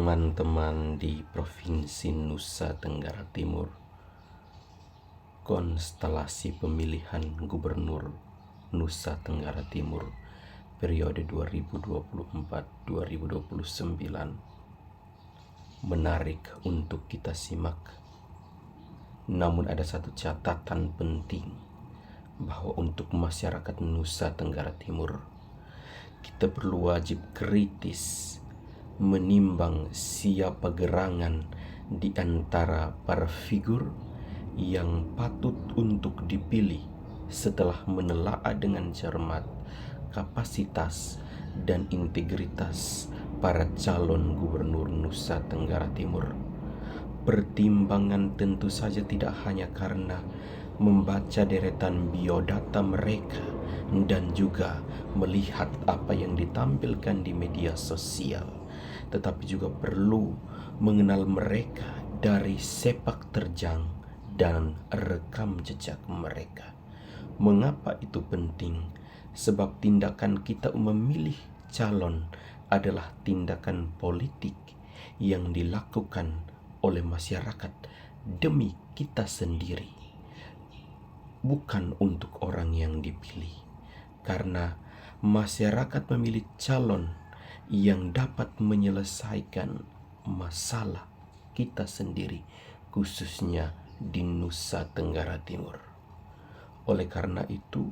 Teman-teman di Provinsi Nusa Tenggara Timur, konstelasi pemilihan gubernur Nusa Tenggara Timur periode 2024-2029 menarik untuk kita simak. Namun ada satu catatan penting, bahwa untuk masyarakat Nusa Tenggara Timur, kita perlu wajib kritis menimbang siapa gerangan di antara para figur yang patut untuk dipilih setelah menelaah dengan cermat kapasitas dan integritas para calon gubernur Nusa Tenggara Timur. Pertimbangan tentu saja tidak hanya karena membaca deretan biodata mereka dan juga melihat apa yang ditampilkan di media sosial, tetapi juga perlu mengenal mereka dari sepak terjang dan rekam jejak mereka. Mengapa itu penting? Sebab tindakan kita memilih calon adalah tindakan politik yang dilakukan oleh masyarakat demi kita sendiri, bukan untuk orang yang dipilih. Karena masyarakat memilih calon yang dapat menyelesaikan masalah kita sendiri, khususnya di Nusa Tenggara Timur. Oleh karena itu,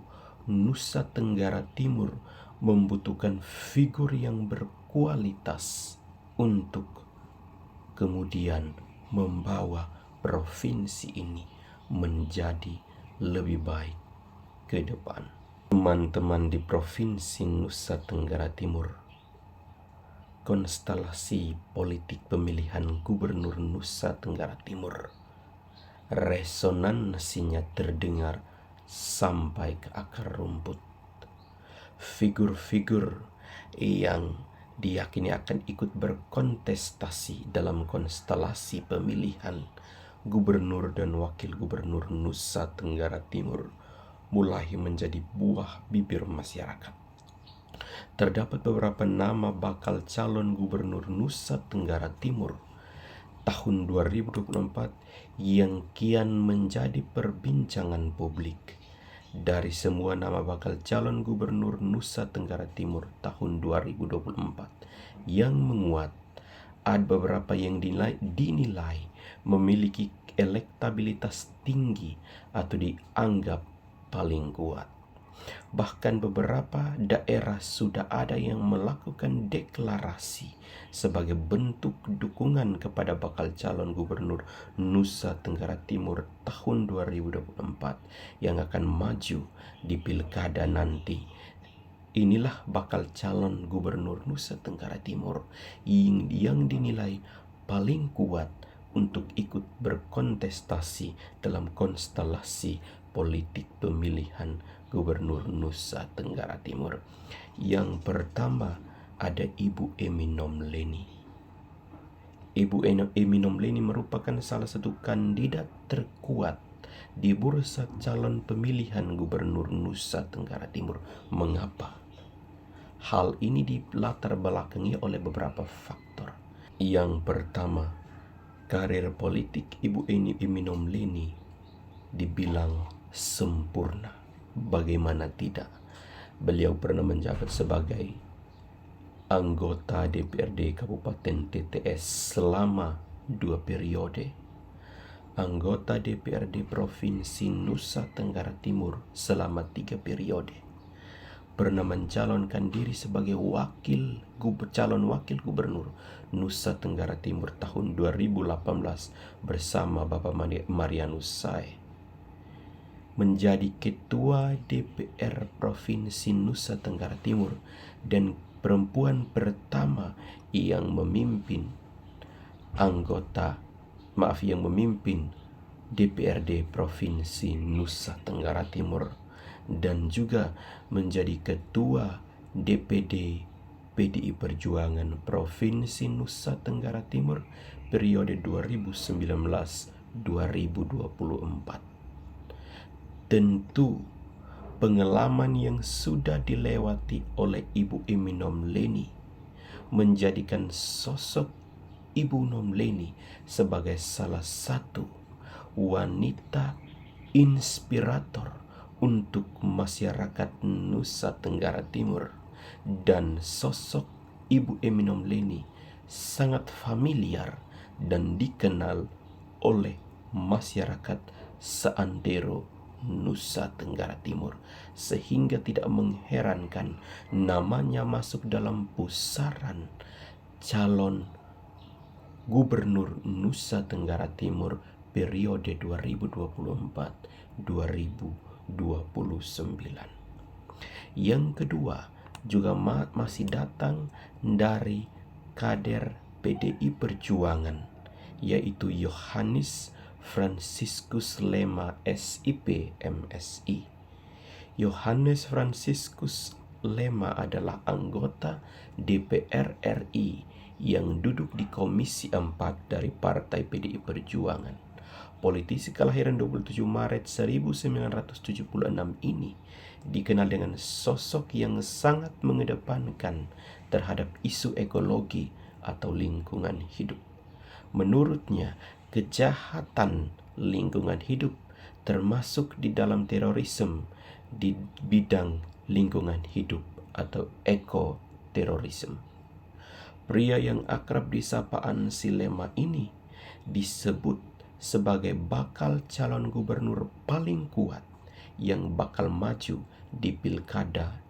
Nusa Tenggara Timur membutuhkan figur yang berkualitas untuk kemudian membawa provinsi ini menjadi lebih baik ke depan. Teman-teman di Provinsi Nusa Tenggara Timur, konstelasi politik pemilihan gubernur Nusa Tenggara Timur resonansinya terdengar sampai ke akar rumput. Figur-figur yang diyakini akan ikut berkontestasi dalam konstelasi pemilihan gubernur dan wakil gubernur Nusa Tenggara Timur mulai menjadi buah bibir masyarakat. Terdapat beberapa nama bakal calon gubernur Nusa Tenggara Timur tahun 2024 yang kian menjadi perbincangan publik. Dari semua nama bakal calon gubernur Nusa Tenggara Timur tahun 2024 yang menguat, ada beberapa yang dinilai memiliki elektabilitas tinggi atau dianggap paling kuat. Bahkan beberapa daerah sudah ada yang melakukan deklarasi sebagai bentuk dukungan kepada bakal calon gubernur Nusa Tenggara Timur tahun 2024 yang akan maju di pilkada nanti. Inilah bakal calon gubernur Nusa Tenggara Timur yang dinilai paling kuat untuk ikut berkontestasi dalam konstelasi politik pemilihan gubernur Nusa Tenggara Timur. Yang pertama ada Ibu Emy Nomleni. Ibu Emy Nomleni merupakan salah satu kandidat terkuat di bursa calon pemilihan gubernur Nusa Tenggara Timur. Mengapa? Hal ini dilatar belakangi oleh beberapa faktor. Yang pertama, karir politik Ibu Emy Nomleni dibilang sempurna. Bagaimana tidak? Beliau pernah menjabat sebagai anggota DPRD Kabupaten TTS selama 2 periode, anggota DPRD Provinsi Nusa Tenggara Timur selama 3 periode, pernah mencalonkan diri sebagai calon wakil gubernur Nusa Tenggara Timur tahun 2018 bersama Bapak Marianus Sae, menjadi ketua DPR Provinsi Nusa Tenggara Timur dan perempuan pertama yang memimpin DPRD Provinsi Nusa Tenggara Timur, dan juga menjadi ketua DPD PDI Perjuangan Provinsi Nusa Tenggara Timur periode 2019-2024. Tentu pengalaman yang sudah dilewati oleh Ibu Emy Nomleni menjadikan sosok Ibu Nomleni sebagai salah satu wanita inspirator untuk masyarakat Nusa Tenggara Timur, dan sosok Ibu Emi Nomleni sangat familiar dan dikenal oleh masyarakat seantero Nusa Tenggara Timur, sehingga tidak mengherankan namanya masuk dalam pusaran calon Gubernur Nusa Tenggara Timur periode 2024-2029. Yang kedua juga masih datang dari kader PDI Perjuangan, yaitu Yohanes Franciscus Lema SIP MSI. Yohanes Franciscus Lema adalah anggota DPR RI yang duduk di Komisi 4 dari Partai PDI Perjuangan. Politisi kelahiran 27 Maret 1976 ini dikenal dengan sosok yang sangat mengedepankan terhadap isu ekologi atau lingkungan hidup. Menurutnya, kejahatan lingkungan hidup termasuk di dalam terorisme di bidang lingkungan hidup atau ekoterorisme. Pria yang akrab disapa Ansi Lema ini disebut sebagai bakal calon gubernur paling kuat yang bakal maju di Pilkada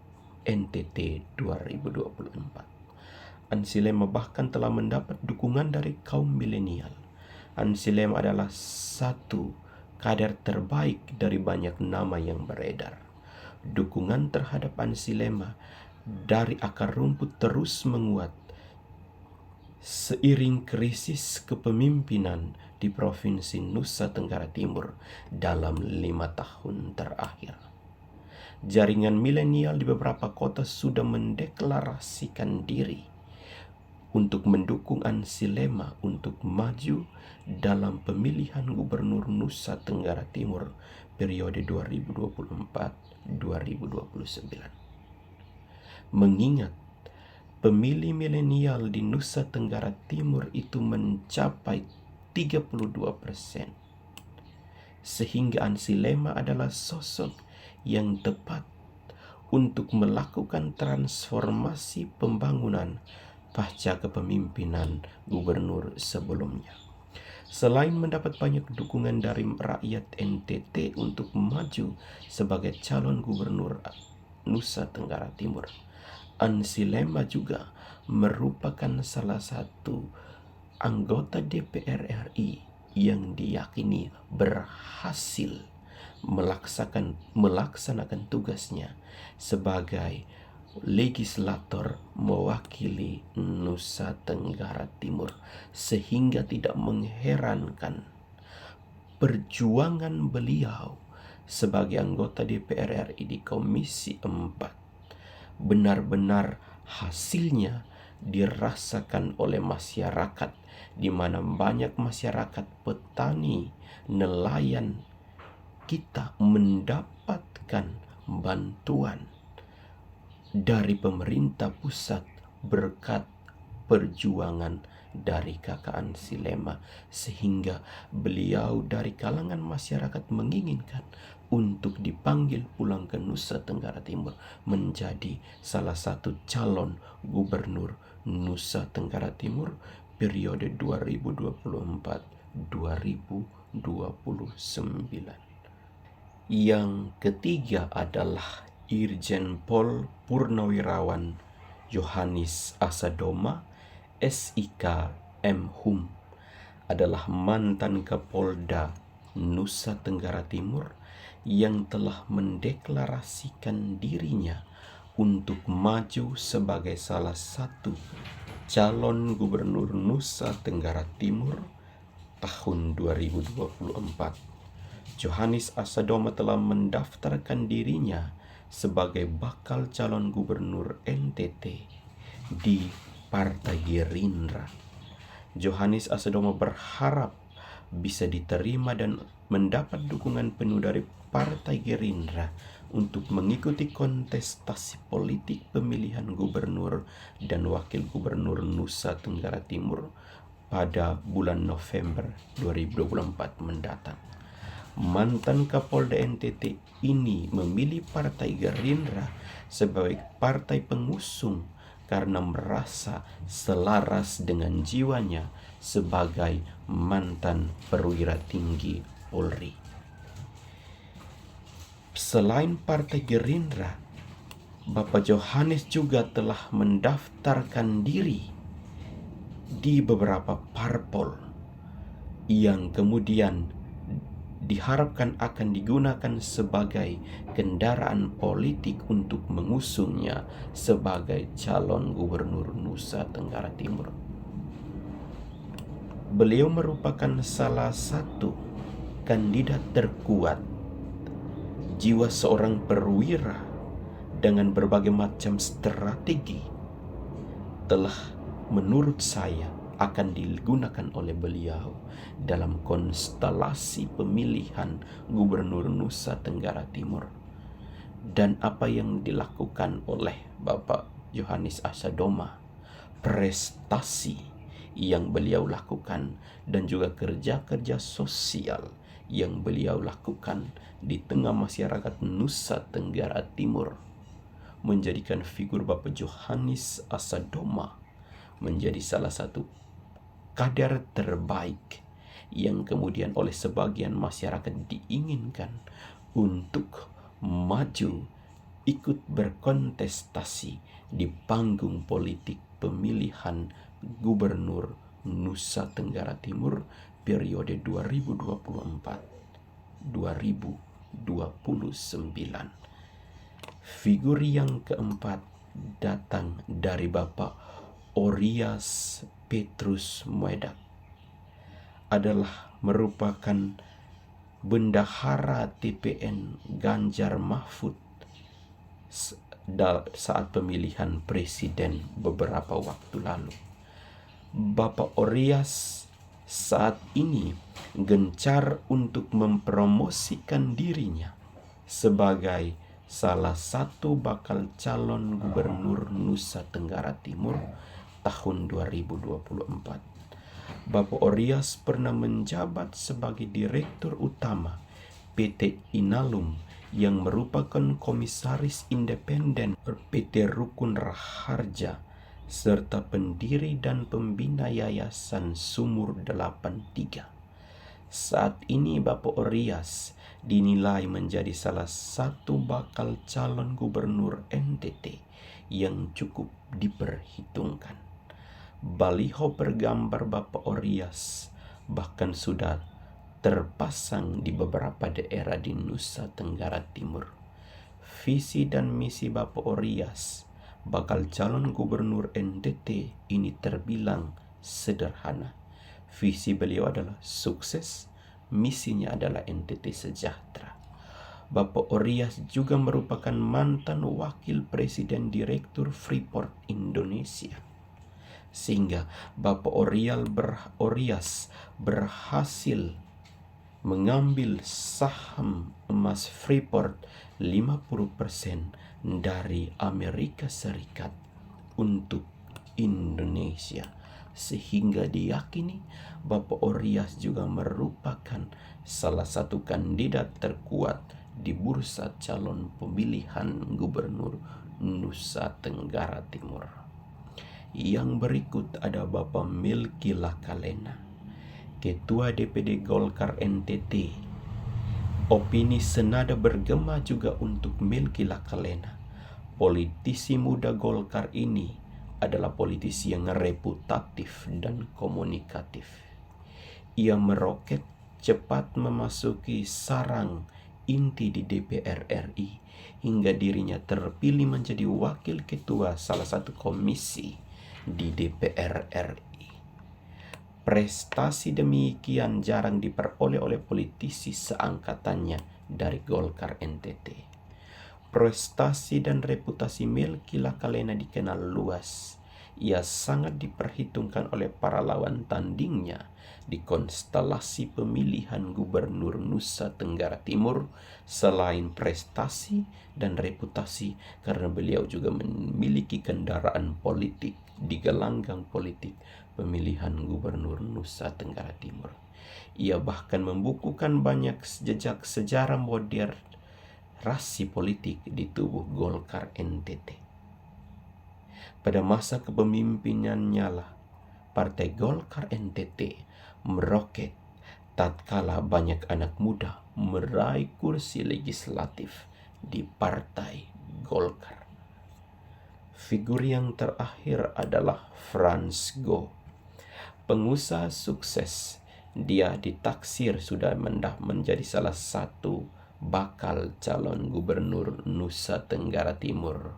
NTT 2024. Ansi Lema bahkan telah mendapat dukungan dari kaum milenial. Ansi Lema adalah satu kader terbaik dari banyak nama yang beredar. Dukungan terhadap Ansi Lema dari akar rumput terus menguat seiring krisis kepemimpinan di Provinsi Nusa Tenggara Timur dalam 5 tahun terakhir. Jaringan milenial di beberapa kota sudah mendeklarasikan diri untuk mendukung Ansi Lema untuk maju dalam pemilihan Gubernur Nusa Tenggara Timur periode 2024-2029. Mengingat pemilih milenial di Nusa Tenggara Timur itu mencapai 32%, sehingga Ansi Lema adalah sosok yang tepat untuk melakukan transformasi pembangunan pasca kepemimpinan gubernur sebelumnya. Selain mendapat banyak dukungan dari rakyat NTT untuk maju sebagai calon gubernur Nusa Tenggara Timur, Ansi Lema juga merupakan salah satu anggota DPR RI yang diyakini berhasil melaksanakan tugasnya sebagai legislator mewakili Nusa Tenggara Timur, sehingga tidak mengherankan perjuangan beliau sebagai anggota DPR RI di Komisi 4 benar-benar hasilnya dirasakan oleh masyarakat, di mana banyak masyarakat petani, nelayan kita mendapatkan bantuan dari pemerintah pusat berkat perjuangan dari kakak Ansi Lema, sehingga beliau dari kalangan masyarakat menginginkan untuk dipanggil pulang ke Nusa Tenggara Timur menjadi salah satu calon gubernur Nusa Tenggara Timur periode 2024-2029. Yang ketiga adalah Irjen Pol Purnawirawan Yohanes Asadoma SIK M.Hum, adalah mantan Kapolda Nusa Tenggara Timur yang telah mendeklarasikan dirinya untuk maju sebagai salah satu calon gubernur Nusa Tenggara Timur tahun 2024. Yohanes Asadoma telah mendaftarkan dirinya sebagai bakal calon gubernur NTT di Partai Gerindra. Yohanes Asadoma berharap bisa diterima dan mendapat dukungan penuh dari Partai Gerindra untuk mengikuti kontestasi politik pemilihan gubernur dan wakil gubernur Nusa Tenggara Timur pada bulan November 2024 mendatang. Mantan Kapolda NTT ini memilih Partai Gerindra sebagai partai pengusung karena merasa selaras dengan jiwanya sebagai mantan perwira tinggi Polri. Selain Partai Gerindra, Bapak Yohanes juga telah mendaftarkan diri di beberapa parpol yang kemudian diharapkan akan digunakan sebagai kendaraan politik untuk mengusungnya sebagai calon gubernur Nusa Tenggara Timur. Beliau merupakan salah satu kandidat terkuat. Jiwa seorang perwira dengan berbagai macam strategi telah menurut saya akan digunakan oleh beliau dalam konstelasi pemilihan gubernur Nusa Tenggara Timur. Dan apa yang dilakukan oleh Bapak Yohanes Asadoma, prestasi yang beliau lakukan dan juga kerja-kerja sosial yang beliau lakukan di tengah masyarakat Nusa Tenggara Timur menjadikan figur Bapak Yohanes Asadoma menjadi salah satu kader terbaik yang kemudian oleh sebagian masyarakat diinginkan untuk maju ikut berkontestasi di panggung politik pemilihan gubernur Nusa Tenggara Timur periode 2024-2029. Figur yang keempat datang dari Bapak Orias Petrus Muedak, adalah merupakan bendahara TPN Ganjar Mahfud saat pemilihan presiden beberapa waktu lalu. Bapak Orias saat ini gencar untuk mempromosikan dirinya sebagai salah satu bakal calon gubernur Nusa Tenggara Timur tahun 2024. Bapak Orias pernah menjabat sebagai Direktur Utama PT Inalum yang merupakan komisaris independen PT Rukun Raharja serta pendiri dan pembina Yayasan Sumur 83. Saat ini Bapak Orias dinilai menjadi salah satu bakal calon gubernur NTT yang cukup diperhitungkan. Baliho bergambar Bapak Orias bahkan sudah terpasang di beberapa daerah di Nusa Tenggara Timur. Visi dan misi Bapak Orias bakal calon gubernur NTT ini terbilang sederhana. Visi beliau adalah sukses, misinya adalah NTT sejahtera. Bapak Orias juga merupakan mantan wakil presiden direktur Freeport Indonesia. Sehingga Bapak Orias berhasil mengambil saham emas Freeport 50% dari Amerika Serikat untuk Indonesia. Sehingga diyakini Bapak Orias juga merupakan salah satu kandidat terkuat di bursa calon pemilihan gubernur Nusa Tenggara Timur. Yang berikut ada Bapak Melki Lakalena, Ketua DPD Golkar NTT. Opini senada bergema juga untuk Melki Lakalena. Politisi muda Golkar ini adalah politisi yang reputatif dan komunikatif. Ia meroket cepat memasuki sarang inti di DPR RI hingga dirinya terpilih menjadi wakil ketua salah satu komisi di DPR RI. Prestasi demikian jarang diperoleh oleh politisi seangkatannya dari Golkar NTT. Prestasi dan reputasi Melki Lakalena dikenal luas. Ia sangat diperhitungkan oleh para lawan tandingnya di konstelasi pemilihan gubernur Nusa Tenggara Timur. Selain prestasi dan reputasi, karena beliau juga memiliki kendaraan politik di gelanggang politik pemilihan gubernur Nusa Tenggara Timur. Ia bahkan membukukan banyak jejak sejarah moderasi politik di tubuh Golkar NTT. Pada masa kepemimpinannya lah, Partai Golkar NTT meroket tatkala banyak anak muda meraih kursi legislatif di Partai Golkar. Figur yang terakhir adalah Frans Go, pengusaha sukses. Dia ditaksir sudah menjadi salah satu bakal calon gubernur Nusa Tenggara Timur.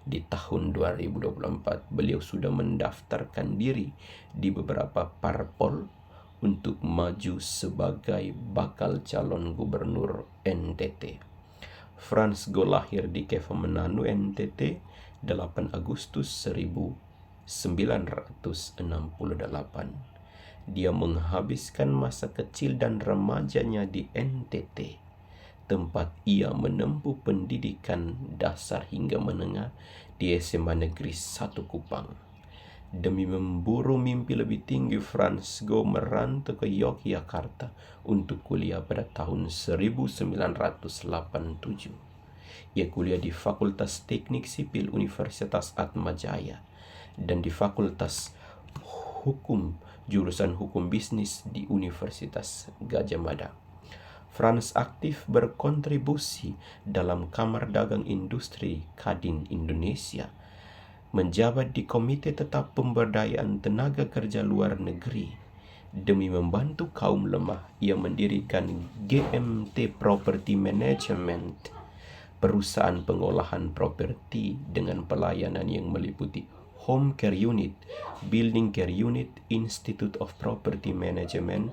Di tahun 2024, beliau sudah mendaftarkan diri di beberapa parpol untuk maju sebagai bakal calon gubernur NTT. Frans Go lahir di Kefamananu, NTT, 8 Agustus 1968. Dia menghabiskan masa kecil dan remajanya di NTT, tempat ia menempuh pendidikan dasar hingga menengah di SMA Negeri 1 Kupang. Demi memburu mimpi lebih tinggi, Frans Go merantau ke Yogyakarta untuk kuliah pada tahun 1987. Ia kuliah di Fakultas Teknik Sipil Universitas Atmajaya dan di Fakultas Hukum jurusan Hukum Bisnis di Universitas Gadjah Mada. Frans aktif berkontribusi dalam Kamar Dagang Industri Kadin Indonesia, menjabat di Komite Tetap Pemberdayaan Tenaga Kerja Luar Negeri. Demi membantu kaum lemah, ia mendirikan GMT Property Management, perusahaan pengolahan properti dengan pelayanan yang meliputi Home Care Unit, Building Care Unit, Institute of Property Management,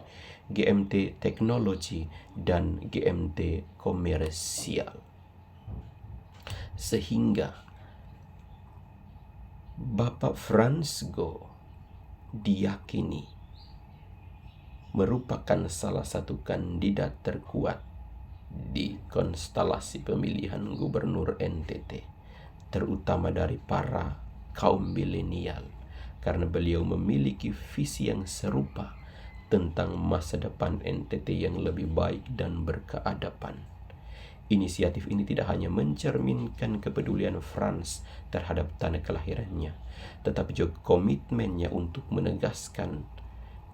GMT Teknologi, dan GMT Komersial. Sehingga Bapak Frans Go diyakini merupakan salah satu kandidat terkuat di konstelasi pemilihan gubernur NTT, terutama dari para kaum milenial, karena beliau memiliki visi yang serupa tentang masa depan NTT yang lebih baik dan berkeadaban. Inisiatif ini tidak hanya mencerminkan kepedulian Frans terhadap tanah kelahirannya, tetapi juga komitmennya untuk menegaskan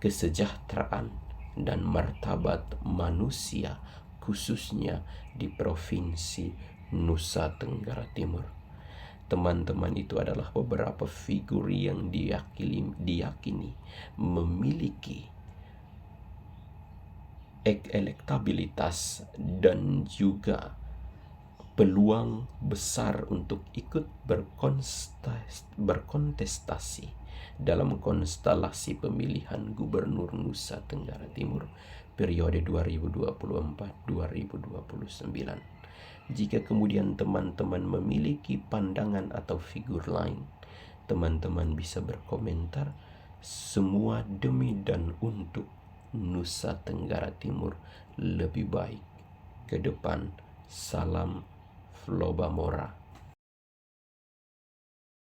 kesejahteraan dan martabat manusia, khususnya di Provinsi Nusa Tenggara Timur. Teman-teman, itu adalah beberapa figur yang diyakini memiliki elektabilitas dan juga peluang besar untuk ikut berkontestasi dalam konstelasi pemilihan gubernur Nusa Tenggara Timur periode 2024-2029. Jika kemudian teman-teman memiliki pandangan atau figur lain, teman-teman bisa berkomentar. Semua demi dan untuk Nusa Tenggara Timur lebih baik ke depan. Salam Flobamora.